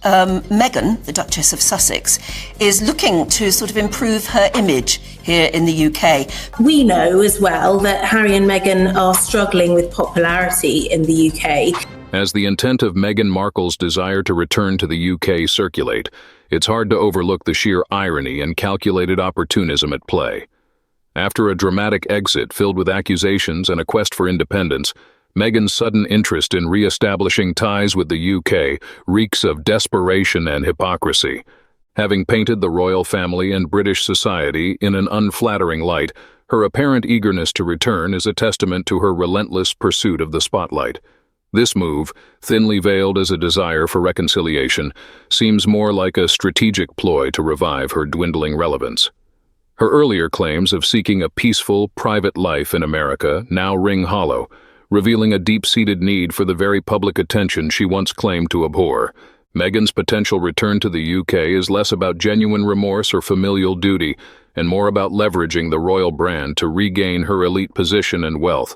Meghan, the Duchess of Sussex, is looking to sort of improve her image here in the UK. We know as well that Harry and Meghan are struggling with popularity in the UK. As the intent of Meghan Markle's desire to return to the UK circulate, it's hard to overlook the sheer irony and calculated opportunism at play. After a dramatic exit filled with accusations and a quest for independence, Meghan's sudden interest in re-establishing ties with the UK reeks of desperation and hypocrisy. Having painted the royal family and British society in an unflattering light, her apparent eagerness to return is a testament to her relentless pursuit of the spotlight. This move, thinly veiled as a desire for reconciliation, seems more like a strategic ploy to revive her dwindling relevance. Her earlier claims of seeking a peaceful, private life in America now ring hollow, revealing a deep-seated need for the very public attention she once claimed to abhor. Meghan's potential return to the UK is less about genuine remorse or familial duty, and more about leveraging the royal brand to regain her elite position and wealth.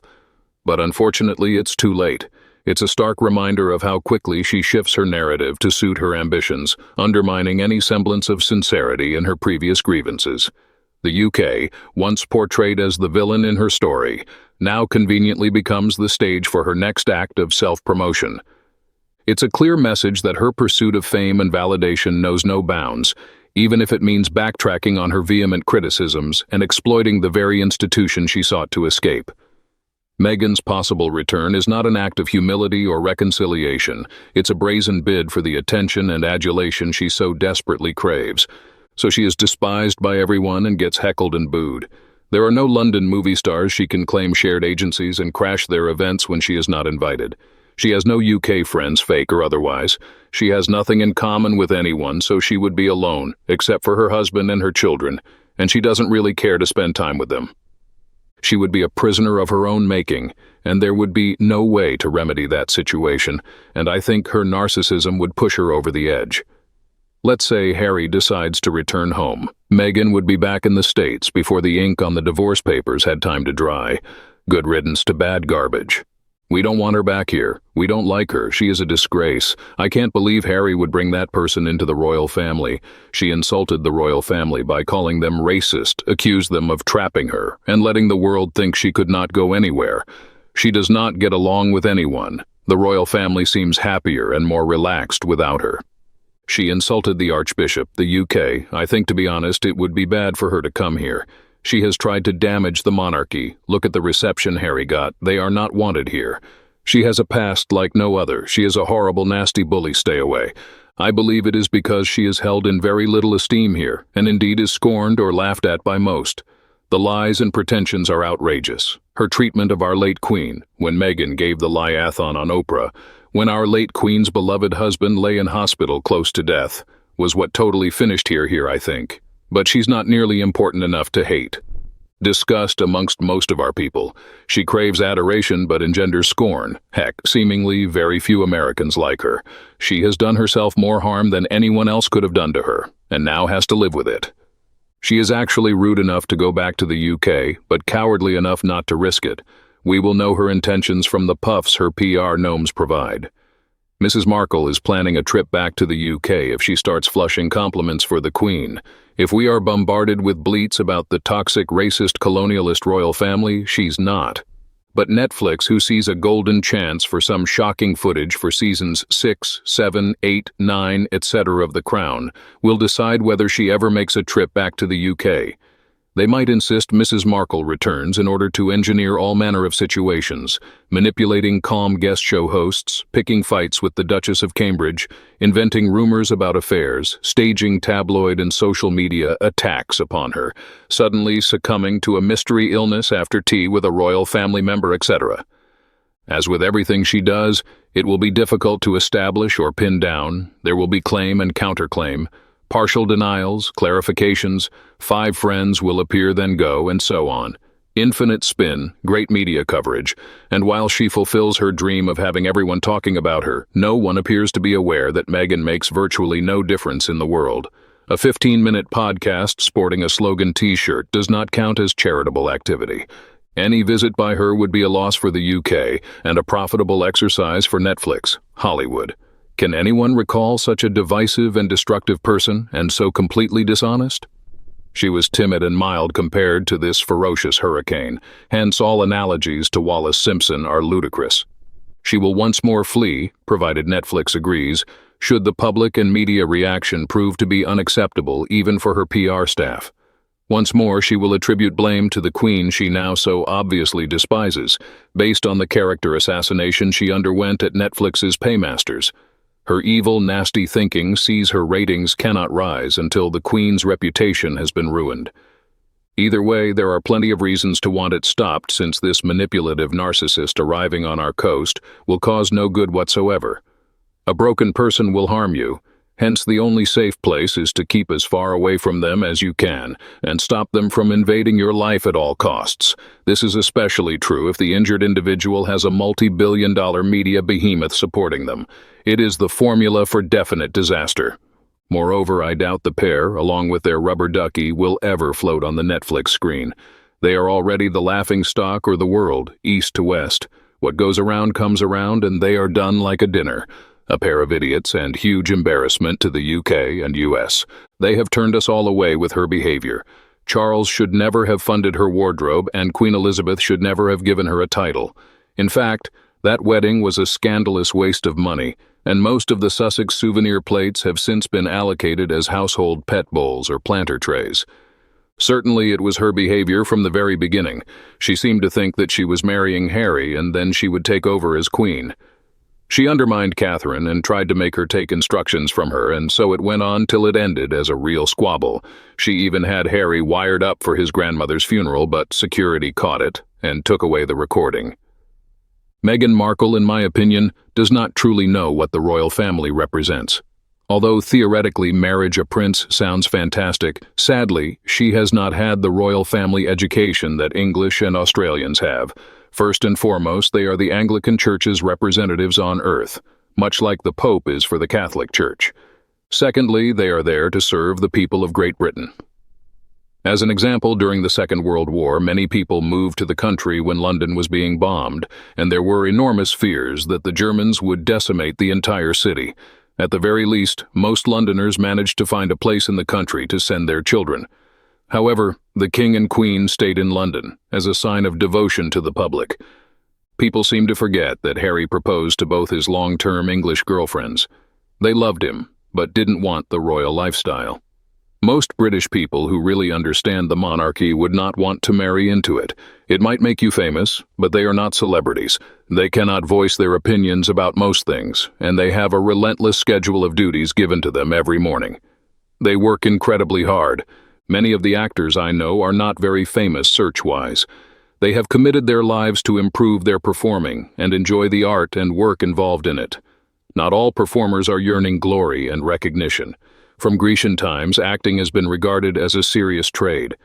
But unfortunately, it's too late. It's a stark reminder of how quickly she shifts her narrative to suit her ambitions, undermining any semblance of sincerity in her previous grievances. The UK, once portrayed as the villain in her story, now conveniently becomes the stage for her next act of self-promotion. It's a clear message that her pursuit of fame and validation knows no bounds, even if it means backtracking on her vehement criticisms and exploiting the very institution she sought to escape. Meghan's possible return is not an act of humility or reconciliation. It's a brazen bid for the attention and adulation she so desperately craves. So she is despised by everyone and gets heckled and booed. There are no London movie stars she can claim shared agencies and crash their events when she is not invited. She has no UK friends, fake or otherwise. She has nothing in common with anyone, so she would be alone, except for her husband and her children, and she doesn't really care to spend time with them. She would be a prisoner of her own making, and there would be no way to remedy that situation, and I think her narcissism would push her over the edge. Let's say Harry decides to return home. Meghan would be back in the States before the ink on the divorce papers had time to dry. Good riddance to bad garbage. We don't want her back here. We don't like her. She is a disgrace. I can't believe Harry would bring that person into the royal family. She insulted the royal family by calling them racist, accused them of trapping her, and letting the world think she could not go anywhere. She does not get along with anyone. The royal family seems happier and more relaxed without her. She insulted the Archbishop, the UK. I think, to be honest, it would be bad for her to come here. She has tried to damage the monarchy. Look at the reception Harry got. They are not wanted here. She has a past like no other. She is a horrible, nasty bully. Stay away. I believe it is because she is held in very little esteem here, and indeed is scorned or laughed at by most. The lies and pretensions are outrageous. Her treatment of our late Queen, when Meghan gave the liathon on Oprah, when our late Queen's beloved husband lay in hospital close to death, was what totally finished here, I think. But she's not nearly important enough to hate. Disgust amongst most of our people. She craves adoration but engenders scorn. Heck, seemingly very few Americans like her. She has done herself more harm than anyone else could have done to her, and now has to live with it. She is actually rude enough to go back to the UK, but cowardly enough not to risk it. We will know her intentions from the puffs her PR gnomes provide. Mrs. Markle is planning a trip back to the UK if she starts flushing compliments for the Queen. If we are bombarded with bleats about the toxic, racist, colonialist royal family, she's not. But Netflix, who sees a golden chance for some shocking footage for seasons 6, 7, 8, 9, etc. of The Crown, will decide whether she ever makes a trip back to the UK. They might insist Mrs. Markle returns in order to engineer all manner of situations, manipulating calm guest show hosts, picking fights with the Duchess of Cambridge, inventing rumors about affairs, staging tabloid and social media attacks upon her, suddenly succumbing to a mystery illness after tea with a royal family member, etc. As with everything she does, it will be difficult to establish or pin down. There will be claim and counterclaim. Partial denials, clarifications, 5 friends will appear then go, and so on. Infinite spin, great media coverage, and while she fulfills her dream of having everyone talking about her, no one appears to be aware that Meghan makes virtually no difference in the world. A 15-minute podcast sporting a slogan t-shirt does not count as charitable activity. Any visit by her would be a loss for the UK and a profitable exercise for Netflix, Hollywood. Can anyone recall such a divisive and destructive person, and so completely dishonest? She was timid and mild compared to this ferocious hurricane, hence all analogies to Wallace Simpson are ludicrous. She will once more flee, provided Netflix agrees, should the public and media reaction prove to be unacceptable even for her PR staff. Once more, she will attribute blame to the Queen she now so obviously despises, based on the character assassination she underwent at Netflix's paymasters. Her evil, nasty thinking sees her ratings cannot rise until the Queen's reputation has been ruined. Either way, there are plenty of reasons to want it stopped, since this manipulative narcissist arriving on our coast will cause no good whatsoever. A broken person will harm you, hence the only safe place is to keep as far away from them as you can and stop them from invading your life at all costs. This is especially true if the injured individual has a multi-billion-dollar media behemoth supporting them. It is the formula for definite disaster. Moreover, I doubt the pair, along with their rubber ducky, will ever float on the Netflix screen. They are already the laughingstock of the world, east to west. What goes around comes around, and they are done like a dinner. A pair of idiots and huge embarrassment to the UK and US. They have turned us all away with her behavior. Charles should never have funded her wardrobe, and Queen Elizabeth should never have given her a title. In fact, that wedding was a scandalous waste of money, and most of the Sussex souvenir plates have since been allocated as household pet bowls or planter trays. Certainly it was her behavior from the very beginning. She seemed to think that she was marrying Harry and then she would take over as queen. She undermined Catherine and tried to make her take instructions from her, and so it went on till it ended as a real squabble. She even had Harry wired up for his grandmother's funeral, but security caught it and took away the recording. Meghan Markle, in my opinion, does not truly know what the royal family represents. Although theoretically marriage a prince sounds fantastic, sadly, she has not had the royal family education that English and Australians have. First and foremost, they are the Anglican Church's representatives on earth, much like the Pope is for the Catholic Church. Secondly, they are there to serve the people of Great Britain. As an example, during the Second World War, many people moved to the country when London was being bombed, and there were enormous fears that the Germans would decimate the entire city. At the very least, most Londoners managed to find a place in the country to send their children. However, the King and Queen stayed in London as a sign of devotion to the public. People seem to forget that Harry proposed to both his long-term English girlfriends. They loved him, but didn't want the royal lifestyle. Most British people who really understand the monarchy would not want to marry into it. It might make you famous, but they are not celebrities. They cannot voice their opinions about most things, and they have a relentless schedule of duties given to them every morning. They work incredibly hard. Many of the actors I know are not very famous search-wise. They have committed their lives to improve their performing and enjoy the art and work involved in it. Not all performers are yearning glory and recognition. From Grecian times, acting has been regarded as a serious trade.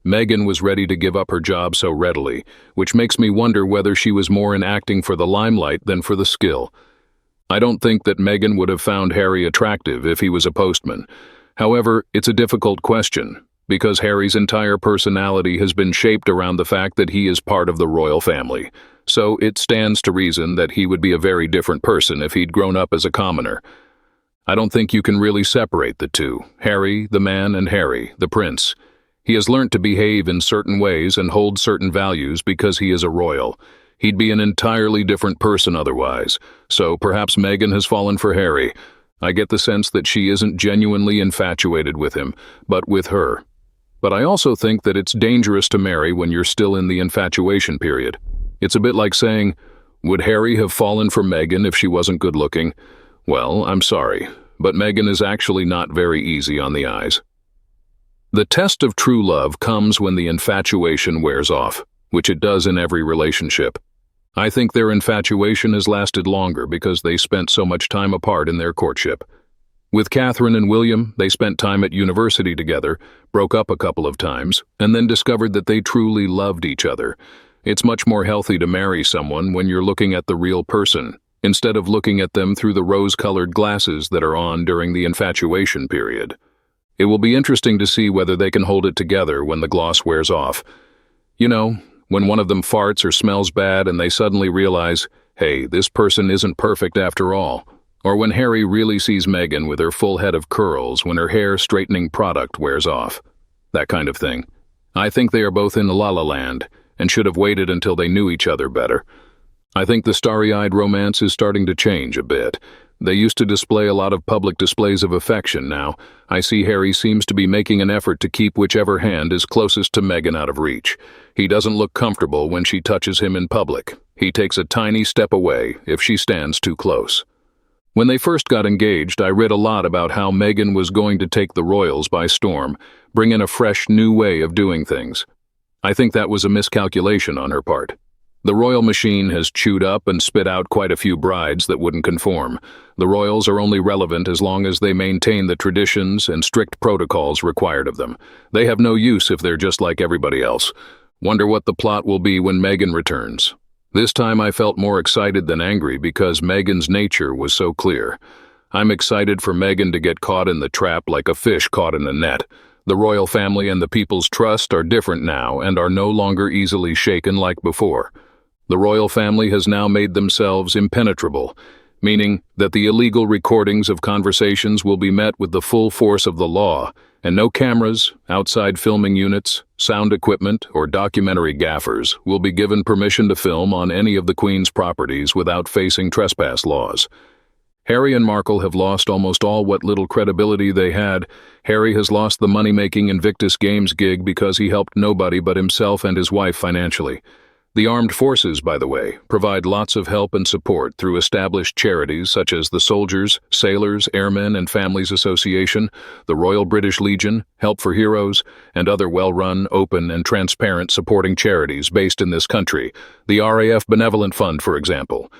Meghan was ready to give up her job so readily, which makes me wonder whether she was more in acting for the limelight than for the skill. I don't think that Meghan would have found Harry attractive if he was a postman. However, it's a difficult question, because Harry's entire personality has been shaped around the fact that he is part of the royal family. So it stands to reason that he would be a very different person if he'd grown up as a commoner. I don't think you can really separate the two, Harry, the man, and Harry, the prince. He has learnt to behave in certain ways and hold certain values because he is a royal. He'd be an entirely different person otherwise, so perhaps Meghan has fallen for Harry. I get the sense that she isn't genuinely infatuated with him, but with her. But I also think that it's dangerous to marry when you're still in the infatuation period. It's a bit like saying, would Harry have fallen for Meghan if she wasn't good-looking? Well, I'm sorry, but Meghan is actually not very easy on the eyes. The test of true love comes when the infatuation wears off, which it does in every relationship. I think their infatuation has lasted longer because they spent so much time apart in their courtship. With Catherine and William, they spent time at university together, broke up a couple of times, and then discovered that they truly loved each other. It's much more healthy to marry someone when you're looking at the real person, instead of looking at them through the rose-colored glasses that are on during the infatuation period. It will be interesting to see whether they can hold it together when the gloss wears off. You know, when one of them farts or smells bad and they suddenly realize, hey, this person isn't perfect after all. Or when Harry really sees Meghan with her full head of curls when her hair straightening product wears off. That kind of thing. I think they are both in La La Land and should have waited until they knew each other better. I think the starry-eyed romance is starting to change a bit. They used to display a lot of public displays of affection now. I see Harry seems to be making an effort to keep whichever hand is closest to Meghan out of reach. He doesn't look comfortable when she touches him in public. He takes a tiny step away if she stands too close. When they first got engaged, I read a lot about how Meghan was going to take the royals by storm, bring in a fresh new way of doing things. I think that was a miscalculation on her part. The royal machine has chewed up and spit out quite a few brides that wouldn't conform. The royals are only relevant as long as they maintain the traditions and strict protocols required of them. They have no use if they're just like everybody else. Wonder what the plot will be when Meghan returns. This time I felt more excited than angry because Meghan's nature was so clear. I'm excited for Meghan to get caught in the trap like a fish caught in a net. The royal family and the people's trust are different now and are no longer easily shaken like before. The royal family has now made themselves impenetrable, meaning that the illegal recordings of conversations will be met with the full force of the law, and no cameras, outside filming units, sound equipment, or documentary gaffers will be given permission to film on any of the Queen's properties without facing trespass laws. Harry and Markle have lost almost all what little credibility they had. Harry has lost the money-making Invictus Games gig because he helped nobody but himself and his wife financially. The armed forces, by the way, provide lots of help and support through established charities such as the Soldiers, Sailors, Airmen and Families Association, the Royal British Legion, Help for Heroes, and other well-run, open and transparent supporting charities based in this country, the RAF Benevolent Fund, for example.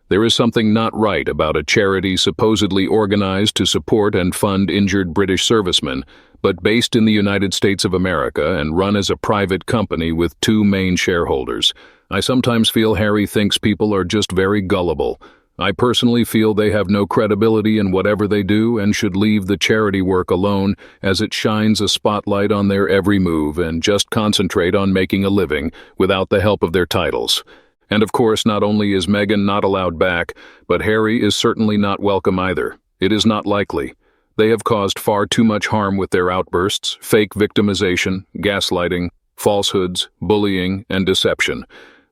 There is something not right about a charity supposedly organized to support and fund injured British servicemen, but based in the United States of America and run as a private company with two main shareholders. I sometimes feel Harry thinks people are just very gullible. I personally feel they have no credibility in whatever they do and should leave the charity work alone as it shines a spotlight on their every move and just concentrate on making a living without the help of their titles. And of course, not only is Meghan not allowed back, but Harry is certainly not welcome either. It is not likely. They have caused far too much harm with their outbursts, fake victimization, gaslighting, falsehoods, bullying, and deception.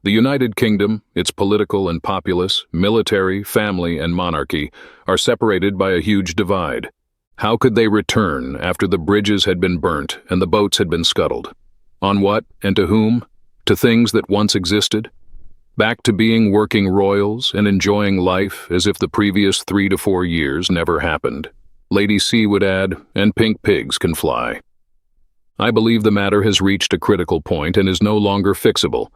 The United Kingdom, its political and populace, military, family, and monarchy are separated by a huge divide. How could they return after the bridges had been burnt and the boats had been scuttled? On what and to whom? To things that once existed? Back to being working royals and enjoying life as if the previous 3 to 4 years never happened. Lady C would add, and pink pigs can fly. I believe the matter has reached a critical point and is no longer fixable.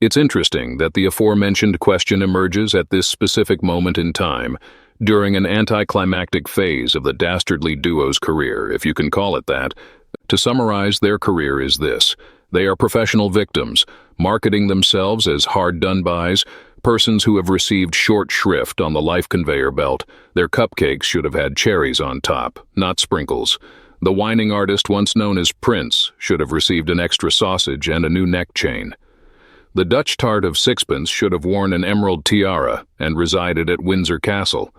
It's interesting that the aforementioned question emerges at this specific moment in time, during an anticlimactic phase of the dastardly duo's career, if you can call it that. To summarize, their career is this. They are professional victims, marketing themselves as hard-done-bys, persons who have received short shrift on the life conveyor belt. Their cupcakes should have had cherries on top, not sprinkles. The whining artist once known as Prince should have received an extra sausage and a new neck chain. The Dutch tart of sixpence should have worn an emerald tiara and resided at Windsor Castle.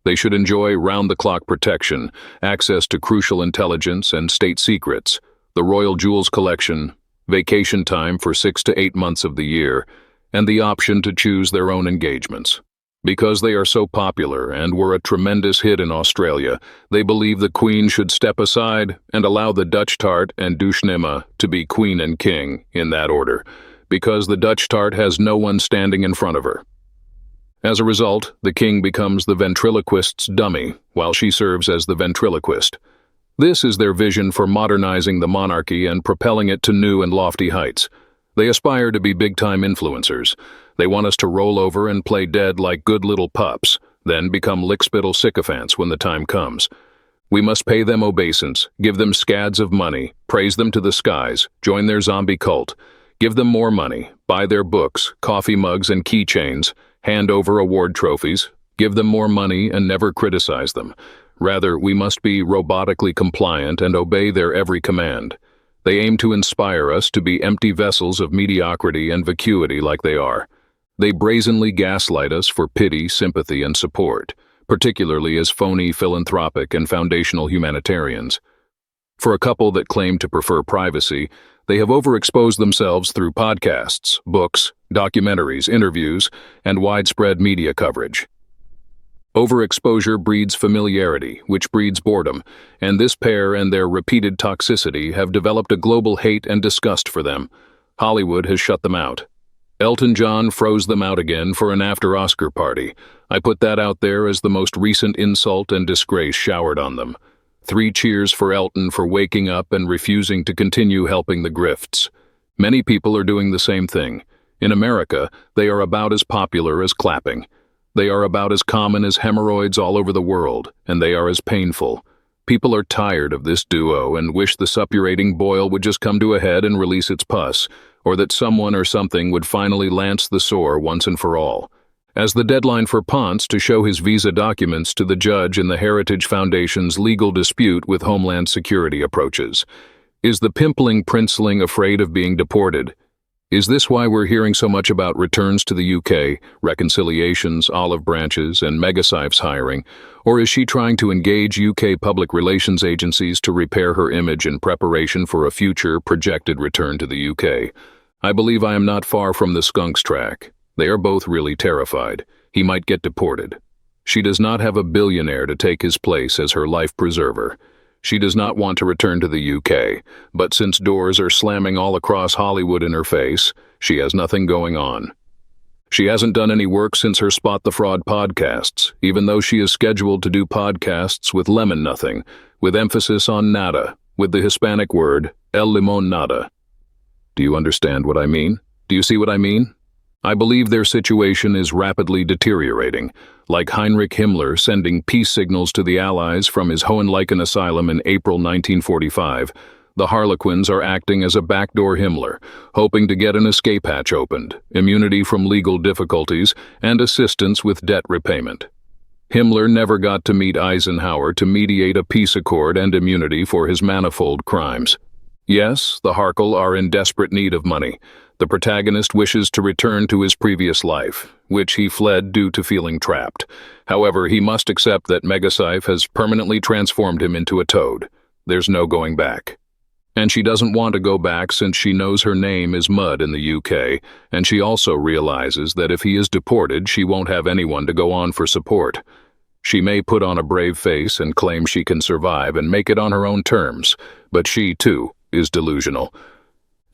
They should enjoy round-the-clock protection, access to crucial intelligence and state secrets, the royal jewels collection, vacation time for 6 to 8 months of the year, and the option to choose their own engagements. Because they are so popular and were a tremendous hit in Australia, they believe the Queen should step aside and allow the Dutch tart and douchenema to be Queen and King, in that order, because the Dutch tart has no one standing in front of her. As a result, the King becomes the ventriloquist's dummy, while she serves as the ventriloquist. This is their vision for modernizing the monarchy and propelling it to new and lofty heights. They aspire to be big-time influencers. They want us to roll over and play dead like good little pups, then become lickspittle sycophants when the time comes. We must pay them obeisance, give them scads of money, praise them to the skies, join their zombie cult, give them more money, buy their books, coffee mugs and keychains, hand over award trophies, give them more money and never criticize them. Rather, we must be robotically compliant and obey their every command. They aim to inspire us to be empty vessels of mediocrity and vacuity like they are. They brazenly gaslight us for pity, sympathy, and support, particularly as phony philanthropic and foundational humanitarians. For a couple that claim to prefer privacy, they have overexposed themselves through podcasts, books, documentaries, interviews, and widespread media coverage. Overexposure breeds familiarity, which breeds boredom, and this pair and their repeated toxicity have developed a global hate and disgust for them. Hollywood has shut them out. Elton John froze them out again for an after-Oscar party. I put that out there as the most recent insult and disgrace showered on them. 3 cheers for Elton for waking up and refusing to continue helping the grifts. Many people are doing the same thing. In America, they are about as popular as clapping. They are about as common as hemorrhoids all over the world, and they are as painful. People are tired of this duo and wish the suppurating boil would just come to a head and release its pus, or that someone or something would finally lance the sore once and for all. As the deadline for Ponce to show his visa documents to the judge in the Heritage Foundation's legal dispute with Homeland Security approaches. Is the pimpling princeling afraid of being deported? Is this why we're hearing so much about returns to the UK, reconciliations, olive branches, and megasipes hiring? Or is she trying to engage UK public relations agencies to repair her image in preparation for a future projected return to the UK? I believe I am not far from the skunk's track. They are both really terrified. He might get deported. She does not have a billionaire to take his place as her life preserver. She does not want to return to the UK, but since doors are slamming all across Hollywood in her face, she has nothing going on. She hasn't done any work since her Spot the Fraud podcasts, even though she is scheduled to do podcasts with Lemon Nothing, with emphasis on nada, with the Hispanic word, el limon nada. Do you understand what I mean? Do you see what I mean? I believe their situation is rapidly deteriorating, like Heinrich Himmler sending peace signals to the Allies from his Hohenleichen asylum in April 1945. The Harlequins are acting as a backdoor Himmler, hoping to get an escape hatch opened, immunity from legal difficulties, and assistance with debt repayment. Himmler never got to meet Eisenhower to mediate a peace accord and immunity for his manifold crimes. Yes, the Harkle are in desperate need of money. The protagonist wishes to return to his previous life, which he fled due to feeling trapped. However, he must accept that Megasife has permanently transformed him into a toad. There's no going back. And she doesn't want to go back since she knows her name is mud in the UK, and she also realizes that if he is deported, she won't have anyone to go on for support. She may put on a brave face and claim she can survive and make it on her own terms, but she, too, is delusional.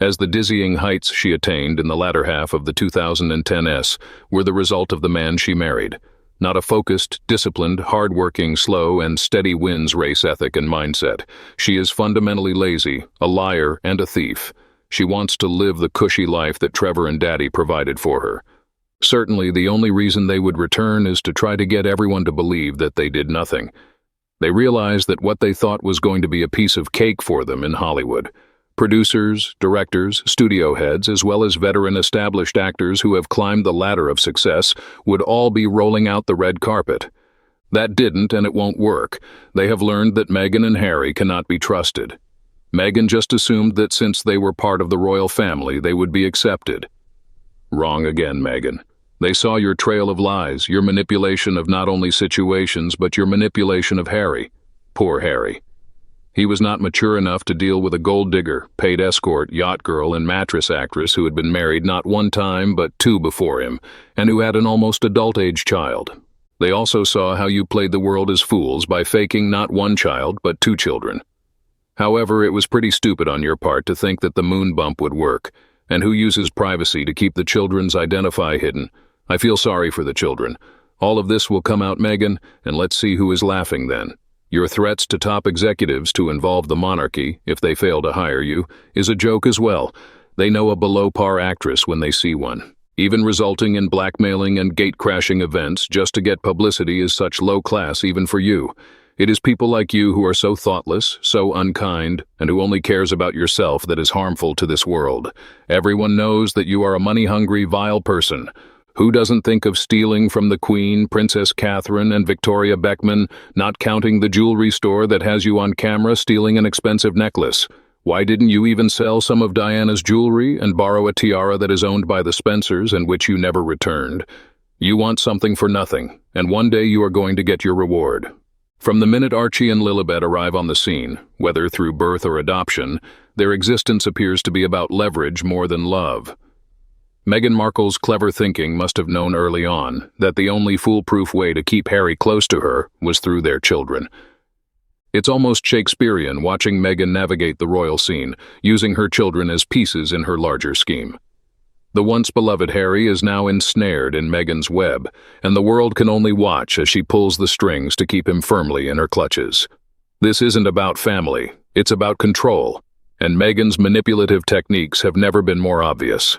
As the dizzying heights she attained in the latter half of the 2010s were the result of the man she married. Not a focused, disciplined, hard-working, slow, and steady wins race ethic and mindset. She is fundamentally lazy, a liar, and a thief. She wants to live the cushy life that Trevor and Daddy provided for her. Certainly, the only reason they would return is to try to get everyone to believe that they did nothing. They realized that what they thought was going to be a piece of cake for them in Hollywood. Producers, directors, studio heads, as well as veteran established actors who have climbed the ladder of success would all be rolling out the red carpet. That didn't, and it won't work. They have learned that Meghan and Harry cannot be trusted. Meghan just assumed that since they were part of the royal family, they would be accepted. Wrong again, Meghan. They saw your trail of lies, your manipulation of not only situations, but your manipulation of Harry. Poor Harry. He was not mature enough to deal with a gold digger, paid escort, yacht girl, and mattress actress who had been married not 1 time but 2 before him, and who had an almost adult-age child. They also saw how you played the world as fools by faking not 1 child but 2 children. However, it was pretty stupid on your part to think that the moon bump would work, and who uses privacy to keep the children's identity hidden. I feel sorry for the children. All of this will come out, Meghan, and let's see who is laughing then. Your threats to top executives to involve the monarchy, if they fail to hire you, is a joke as well. They know a below-par actress when they see one. Even resulting in blackmailing and gate-crashing events just to get publicity is such low class even for you. It is people like you who are so thoughtless, so unkind, and who only cares about yourself that is harmful to this world. Everyone knows that you are a money-hungry, vile person. Who doesn't think of stealing from the Queen, Princess Catherine, and Victoria Beckman, not counting the jewelry store that has you on camera stealing an expensive necklace? Why didn't you even sell some of Diana's jewelry and borrow a tiara that is owned by the Spencers and which you never returned? You want something for nothing, and one day you are going to get your reward. From the minute Archie and Lilibet arrive on the scene, whether through birth or adoption, their existence appears to be about leverage more than love. Meghan Markle's clever thinking must have known early on that the only foolproof way to keep Harry close to her was through their children. It's almost Shakespearean watching Meghan navigate the royal scene, using her children as pieces in her larger scheme. The once beloved Harry is now ensnared in Meghan's web, and the world can only watch as she pulls the strings to keep him firmly in her clutches. This isn't about family, it's about control, and Meghan's manipulative techniques have never been more obvious.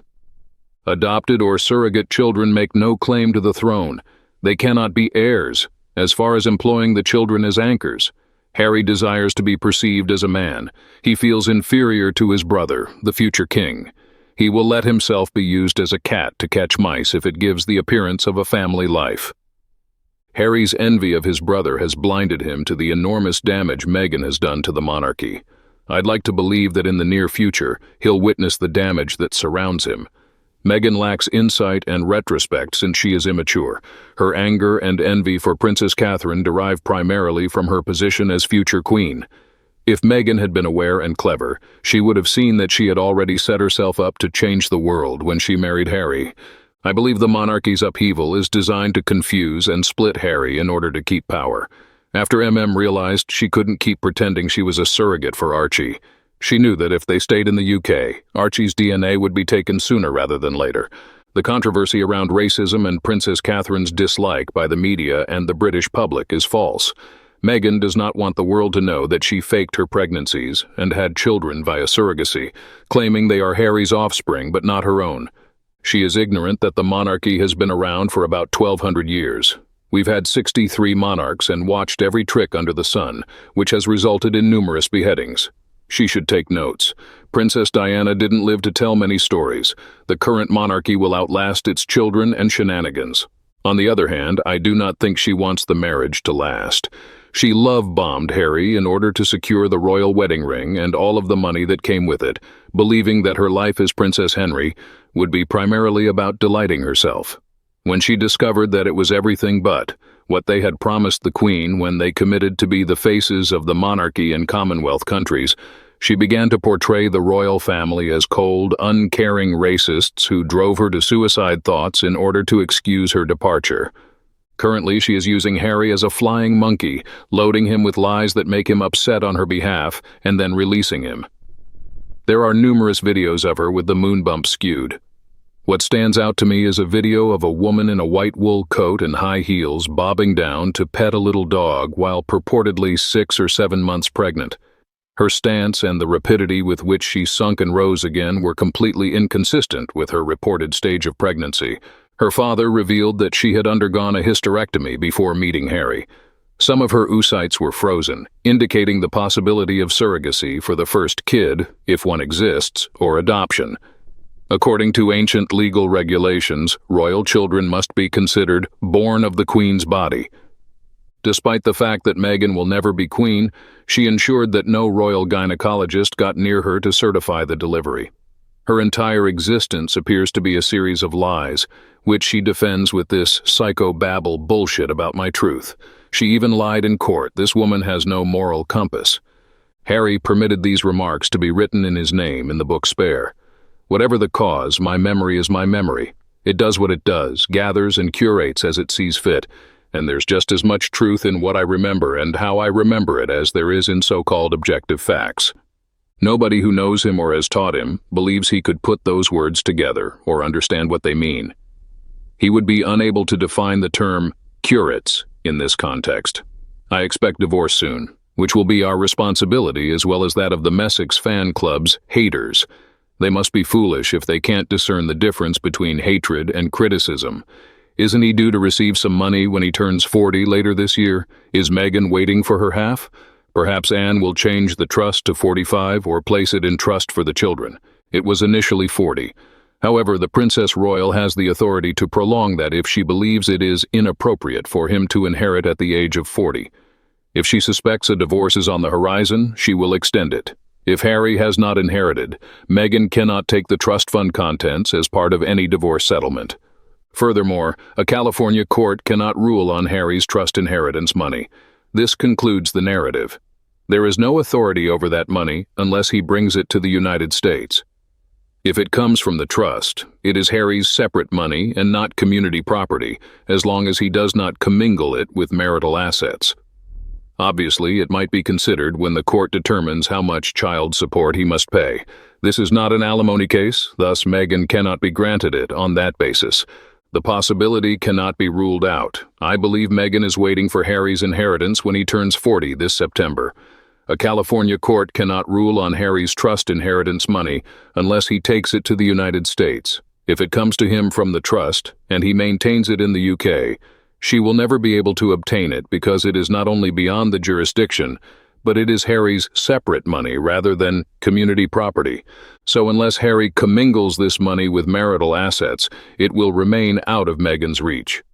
Adopted or surrogate children make no claim to the throne. They cannot be heirs, as far as employing the children as anchors. Harry desires to be perceived as a man. He feels inferior to his brother, the future king. He will let himself be used as a cat to catch mice if it gives the appearance of a family life. Harry's envy of his brother has blinded him to the enormous damage Meghan has done to the monarchy. I'd like to believe that in the near future, he'll witness the damage that surrounds him. Meghan lacks insight and retrospect since she is immature. Her anger and envy for Princess Catherine derive primarily from her position as future queen. If Meghan had been aware and clever, she would have seen that she had already set herself up to change the world when she married Harry. I believe the monarchy's upheaval is designed to confuse and split Harry in order to keep power. After realized she couldn't keep pretending she was a surrogate for Archie. She knew that if they stayed in the UK, Archie's DNA would be taken sooner rather than later. The controversy around racism and Princess Catherine's dislike by the media and the British public is false. Meghan does not want the world to know that she faked her pregnancies and had children via surrogacy, claiming they are Harry's offspring but not her own. She is ignorant that the monarchy has been around for about 1,200 years. We've had 63 monarchs and watched every trick under the sun, which has resulted in numerous beheadings. She should take notes. Princess Diana didn't live to tell many stories. The current monarchy will outlast its children and shenanigans. On the other hand, I do not think she wants the marriage to last. She love-bombed Harry in order to secure the royal wedding ring and all of the money that came with it, believing that her life as Princess Henry would be primarily about delighting herself. When she discovered that it was everything but what they had promised the Queen when they committed to be the faces of the monarchy in Commonwealth countries, she began to portray the royal family as cold, uncaring racists who drove her to suicide thoughts in order to excuse her departure. Currently, she is using Harry as a flying monkey, loading him with lies that make him upset on her behalf, and then releasing him. There are numerous videos of her with the moon bump skewed. What stands out to me is a video of a woman in a white wool coat and high heels bobbing down to pet a little dog while purportedly 6 or 7 months pregnant. Her stance and the rapidity with which she sunk and rose again were completely inconsistent with her reported stage of pregnancy. Her father revealed that she had undergone a hysterectomy before meeting Harry. Some of her oocytes were frozen, indicating the possibility of surrogacy for the first kid, if one exists, or adoption. According to ancient legal regulations, royal children must be considered born of the Queen's body. Despite the fact that Meghan will never be queen, she ensured that no royal gynecologist got near her to certify the delivery. Her entire existence appears to be a series of lies, which she defends with this psychobabble bullshit about my truth. She even lied in court. This woman has no moral compass. Harry permitted these remarks to be written in his name in the book Spare. Whatever the cause, my memory is my memory. It does what it does, gathers and curates as it sees fit, and there's just as much truth in what I remember and how I remember it as there is in so-called objective facts. Nobody who knows him or has taught him believes he could put those words together or understand what they mean. He would be unable to define the term curates in this context. I expect divorce soon, which will be our responsibility as well as that of the Messick's fan club's haters. They must be foolish if they can't discern the difference between hatred and criticism. Isn't he due to receive some money when he turns 40 later this year? Is Meghan waiting for her half? Perhaps Anne will change the trust to 45 or place it in trust for the children. It was initially 40. However, the Princess Royal has the authority to prolong that if she believes it is inappropriate for him to inherit at the age of 40. If she suspects a divorce is on the horizon, she will extend it. If Harry has not inherited, Meghan cannot take the trust fund contents as part of any divorce settlement. Furthermore, a California court cannot rule on Harry's trust inheritance money. This concludes the narrative. There is no authority over that money unless he brings it to the United States. If it comes from the trust, it is Harry's separate money and not community property, as long as he does not commingle it with marital assets. Obviously, it might be considered when the court determines how much child support he must pay. This is not an alimony case, thus Meghan cannot be granted it on that basis. The possibility cannot be ruled out. I believe Meghan is waiting for Harry's inheritance when he turns 40 this September. A California court cannot rule on Harry's trust inheritance money unless he takes it to the United States. If it comes to him from the trust, and he maintains it in the UK, she will never be able to obtain it because it is not only beyond the jurisdiction, but it is Harry's separate money rather than community property. So unless Harry commingles this money with marital assets, it will remain out of Meghan's reach.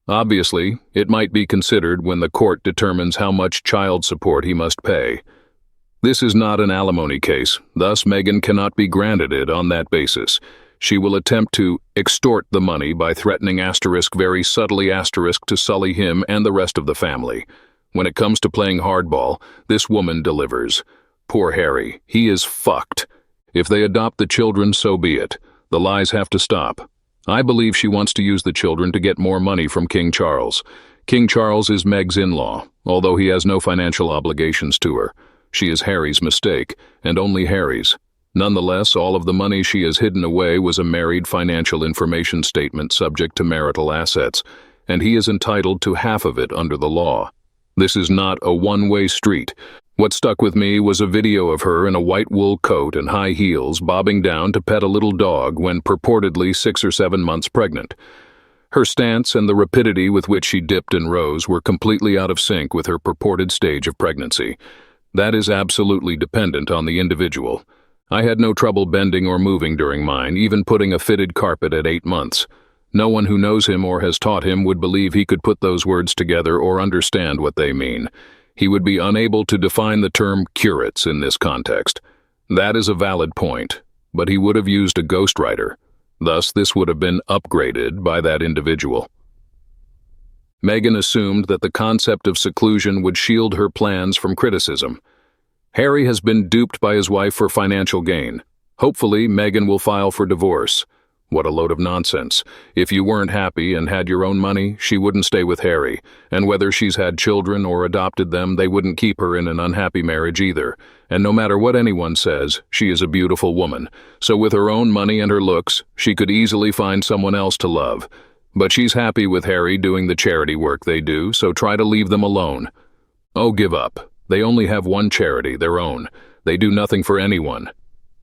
Obviously, it might be considered when the court determines how much child support he must pay. This is not an alimony case, thus Meghan cannot be granted it on that basis. She will attempt to extort the money by threatening very subtly to sully him and the rest of the family. When it comes to playing hardball, this woman delivers. Poor Harry, he is fucked. If they adopt the children, so be it. The lies have to stop. I believe she wants to use the children to get more money from King Charles. King Charles is Meg's in-law, although he has no financial obligations to her. She is Harry's mistake, and only Harry's. Nonetheless, all of the money she has hidden away was a married financial information statement subject to marital assets, and he is entitled to half of it under the law. This is not a one-way street. What stuck with me was a video of her in a white wool coat and high heels bobbing down to pet a little dog when purportedly 6 or 7 months pregnant. Her stance and the rapidity with which she dipped and rose were completely out of sync with her purported stage of pregnancy. That is absolutely dependent on the individual. I had no trouble bending or moving during mine, even putting a fitted carpet at 8 months. No one who knows him or has taught him would believe he could put those words together or understand what they mean. He would be unable to define the term curates in this context. That is a valid point, but he would have used a ghostwriter. Thus, this would have been upgraded by that individual. Meghan assumed that the concept of seclusion would shield her plans from criticism. Harry has been duped by his wife for financial gain. Hopefully, Meghan will file for divorce. What a load of nonsense. If you weren't happy and had your own money, she wouldn't stay with Harry, and whether she's had children or adopted them, they wouldn't keep her in an unhappy marriage either. And no matter what anyone says, she is a beautiful woman. So with her own money and her looks, she could easily find someone else to love. But she's happy with Harry doing the charity work they do, so try to leave them alone. Oh, give up. They only have one charity, their own. They do nothing for anyone.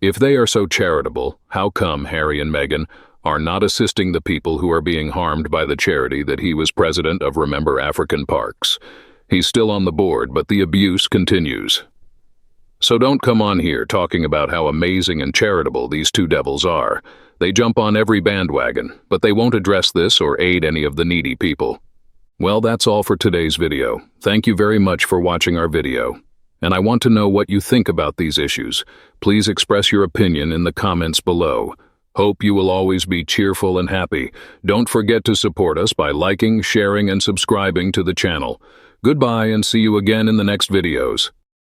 If they are so charitable, how come Harry and Meghan are not assisting the people who are being harmed by the charity that he was president of Remember African Parks? He's still on the board, but the abuse continues. So don't come on here talking about how amazing and charitable these two devils are. They jump on every bandwagon, but they won't address this or aid any of the needy people. Well, that's all for today's video. Thank you very much for watching our video. And I want to know what you think about these issues. Please express your opinion in the comments below. Hope you will always be cheerful and happy. Don't forget to support us by liking, sharing, and subscribing to the channel. Goodbye and see you again in the next videos.